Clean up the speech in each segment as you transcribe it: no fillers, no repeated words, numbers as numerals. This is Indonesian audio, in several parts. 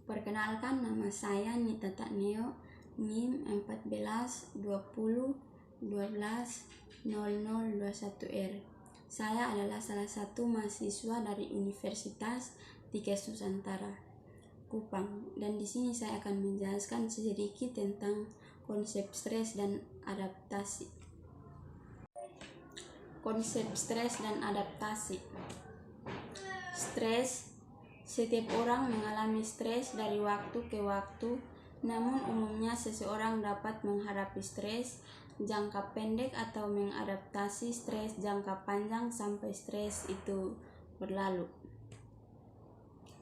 Perkenalkan, nama saya Nita Takneo, NIM 14-20-12-0021R. Saya adalah salah satu mahasiswa dari Universitas Tikesu Nusantara, Kupang, dan di sini saya akan menjelaskan sedikit tentang konsep stres dan adaptasi. Konsep stres dan adaptasi. Stres. Setiap orang mengalami stres dari waktu ke waktu, namun umumnya seseorang dapat menghadapi stres jangka pendek atau mengadaptasi stres jangka panjang sampai stres itu berlalu.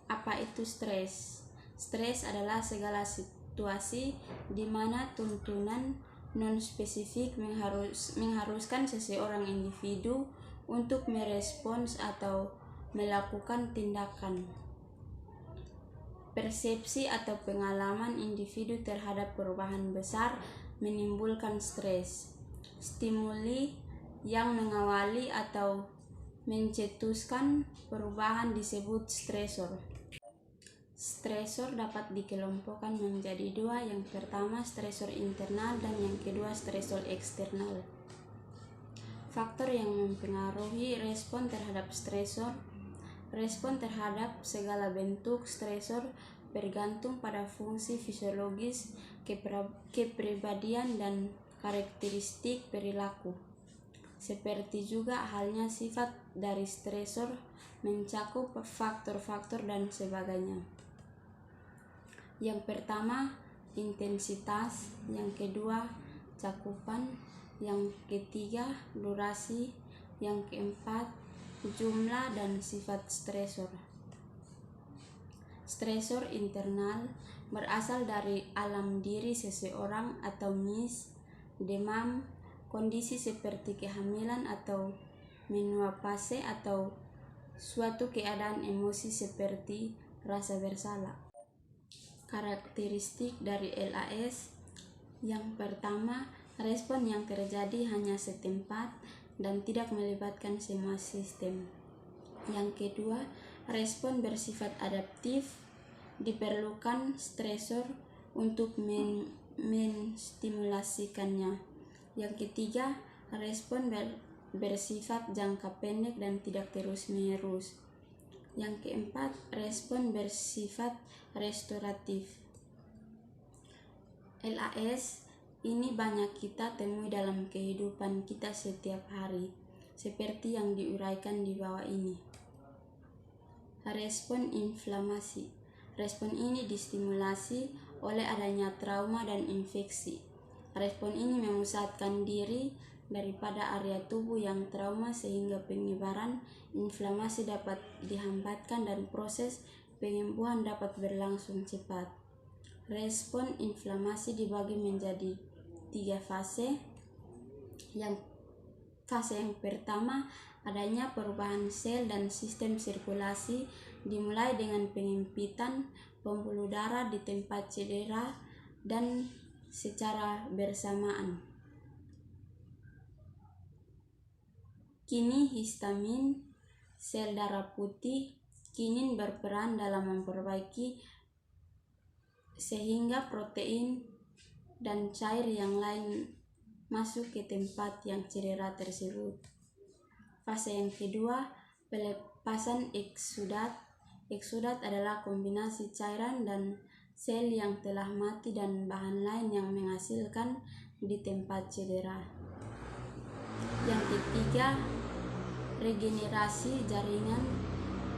Apa itu stres? Stres adalah segala situasi di mana tuntunan non-spesifik mengharuskan seseorang individu untuk merespons atau melakukan tindakan. Persepsi atau pengalaman individu terhadap perubahan besar menimbulkan stres. Stimuli yang mengawali atau mencetuskan perubahan disebut stresor. Stresor dapat dikelompokkan menjadi dua, yang pertama stresor internal dan yang kedua stresor eksternal. Faktor yang mempengaruhi respon terhadap stresor. Respon terhadap segala bentuk stresor bergantung pada fungsi fisiologis, kepribadian, dan karakteristik perilaku. Seperti juga halnya sifat dari stresor mencakup faktor-faktor dan sebagainya. Yang pertama, intensitas, yang kedua, cakupan, yang ketiga, durasi, yang keempat, jumlah dan sifat stresor. Stresor internal berasal dari alam diri seseorang atau demam, kondisi seperti kehamilan atau menopause, atau suatu keadaan emosi seperti rasa bersalah. Karakteristik dari LAS. Yang pertama, respon yang terjadi hanya setempat dan tidak melibatkan semua sistem. Yang kedua, respon bersifat adaptif, diperlukan stresor untuk menstimulasikannya. Yang ketiga, respon bersifat jangka pendek dan tidak terus-menerus. Yang keempat, respon bersifat restoratif. LAS ini banyak kita temui dalam kehidupan kita setiap hari, seperti yang diuraikan di bawah ini. Respon inflamasi. Respon ini distimulasi oleh adanya trauma dan infeksi. Respon ini memusatkan diri daripada area tubuh yang trauma sehingga penyebaran inflamasi dapat dihambatkan dan proses penyembuhan dapat berlangsung cepat. Respon inflamasi dibagi menjadi 3 fase. Fase yang pertama, adanya perubahan sel dan sistem sirkulasi, dimulai dengan penyempitan pembuluh darah di tempat cedera dan secara bersamaan. Kini histamin, sel darah putih, kinin berperan dalam memperbaiki sehingga protein dan cair yang lain masuk ke tempat yang cedera tersebut. Fase yang kedua, pelepasan eksudat. Eksudat adalah kombinasi cairan dan sel yang telah mati dan bahan lain yang menghasilkan di tempat cedera. Yang ketiga, regenerasi jaringan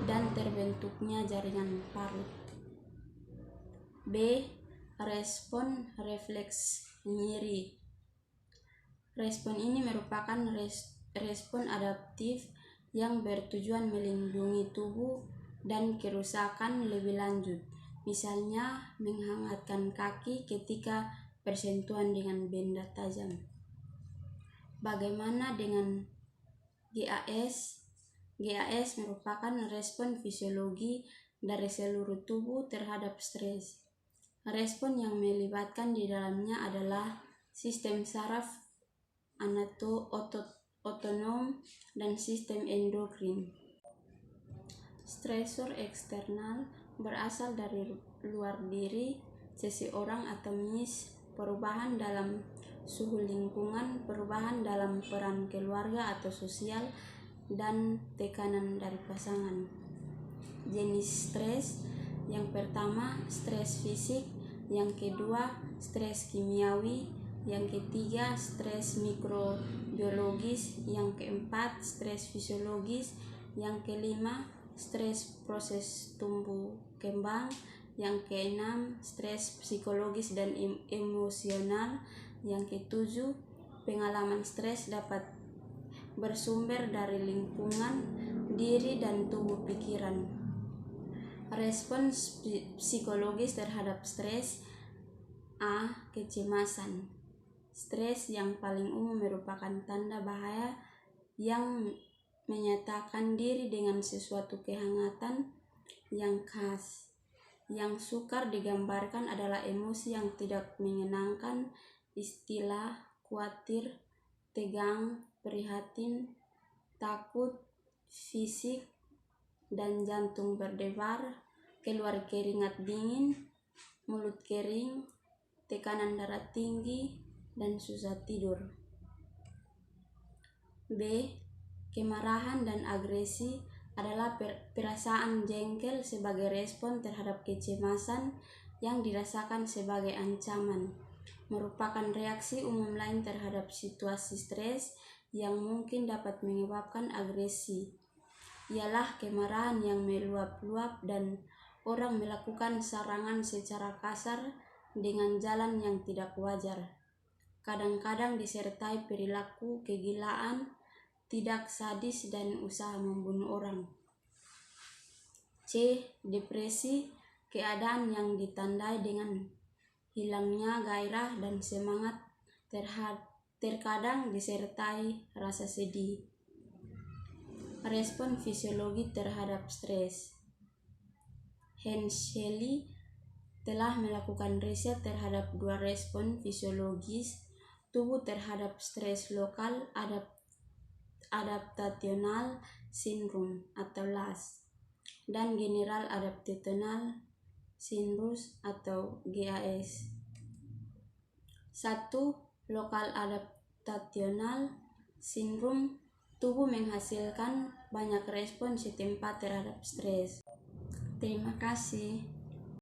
dan terbentuknya jaringan parut. B. Respon refleks nyeri. Respon ini merupakan respon adaptif yang bertujuan melindungi tubuh dan kerusakan lebih lanjut. Misalnya, menghangatkan kaki ketika bersentuhan dengan benda tajam. Bagaimana dengan GAS? GAS merupakan respon fisiologi dari seluruh tubuh terhadap stres. Respon yang melibatkan di dalamnya adalah sistem saraf otonom dan sistem endokrin. Stresor eksternal berasal dari luar diri seseorang atau perubahan dalam suhu lingkungan, perubahan dalam peran keluarga atau sosial, dan tekanan dari pasangan. Jenis stres: yang pertama, stres fisik; yang kedua, stres kimiawi; yang ketiga, stres mikrobiologis; yang keempat, stres fisiologis; yang kelima, stres proses tumbuh kembang; yang keenam, stres psikologis dan emosional; yang ketujuh, pengalaman stres dapat bersumber dari lingkungan, diri, dan tubuh pikiran. Respons psikologis terhadap stres. A. Kecemasan. Stres yang paling umum merupakan tanda bahaya yang menyatakan diri dengan sesuatu kehangatan yang khas. Yang sukar digambarkan adalah emosi yang tidak menyenangkan, istilah khawatir, tegang, prihatin, takut, fisik dan jantung berdebar, keluar keringat dingin, mulut kering, tekanan darah tinggi, dan susah tidur. B. Kemarahan dan agresi adalah perasaan jengkel sebagai respon terhadap kecemasan yang dirasakan sebagai ancaman. Merupakan reaksi umum lain terhadap situasi stres yang mungkin dapat menyebabkan agresi. Ialah kemarahan yang meluap-luap dan orang melakukan serangan secara kasar dengan jalan yang tidak wajar. Kadang-kadang disertai perilaku kegilaan, tidak sadis, dan usaha membunuh orang. C. Depresi, keadaan yang ditandai dengan hilangnya gairah dan semangat, terkadang disertai rasa sedih. Respon fisiologi terhadap stres. Hans Selye telah melakukan riset terhadap dua respon fisiologis tubuh terhadap stres: lokal adaptational syndrome atau LAS dan general adaptational syndrome atau GAS. 1. Lokal adaptational syndrome. Tubuh menghasilkan banyak respon setempat terhadap stres. Terima kasih.